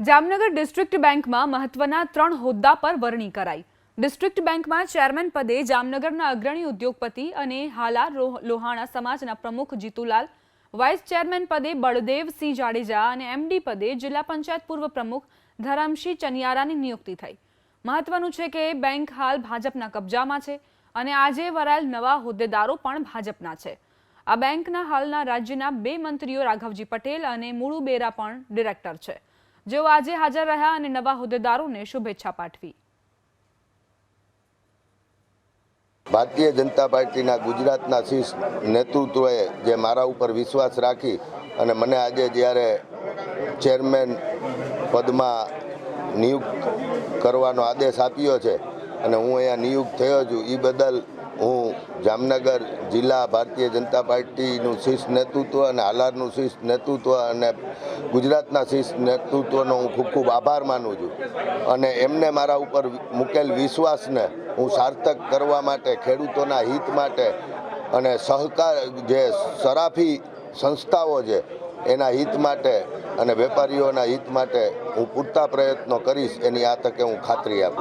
Jamnagar district બેંકમાં મહત્વના 3 હોદ્દા પર વરણી કરાઈ। ડિસ્ટ્રિક્ટ બેંકમાં ચેરમેન પદે જામનગરના અગ્રણી ઉદ્યોગપતિ અને હાલા લોહાણા સમાજના પ્રમુખ જીતુલાલ, વાઇસ ચેરમેન પદે બળદેવસિંહ જાડેજા અને એમડી પદે જિલ્લા પંચાયત પૂર્વ પ્રમુખ ધરમસિંહ ચનિયારાની નિયુક્તિ થઈ। મહત્વનું છે કે બેંક હાલ ભાજપના કબજામાં છે અને આજે વરાયેલ નવા હોદ્દેદારો પણ ભાજપના છે। આ બેંકના હાલના રાજ્યના 2 મંત્રીઓ રાઘવજી પટેલ અને મુળુ બેરા પણ ડિરેક્ટર છે, જેઓ આજે હાજર રહ્યા અને નવા હોદ્દેદારોને શુભેચ્છા પાઠવી। ભારતીય જનતા પાર્ટીના ગુજરાતના શીર્ષ નેતૃત્વએ જે મારા ઉપર વિશ્વાસ રાખી અને મને આજે જ્યારે ચેરમેન પદમાં નિયુક્ત કરવાનો આદેશ આપ્યો છે અને હું અહીંયા નિયુક્ત થયો છું, એ બદલ હું જામનગર જિલ્લા ભારતીય જનતા પાર્ટીનું શીર્ષ નેતૃત્વ અને હાલારનું શીર્ષ નેતૃત્વ અને ગુજરાતના શીર્ષ નેતૃત્વનો હું ખૂબ ખૂબ આભાર માનું છું અને એમને મારા ઉપર મૂકેલ વિશ્વાસને હું સાર્થક કરવા માટે, ખેડૂતોના હિત માટે અને સહકાર જે સરાફી સંસ્થાઓ છે એના હિત માટે અને વેપારીઓના હિત માટે હું પૂરતા પ્રયત્નો કરીશ, એની આ તકે હું ખાતરી આપું।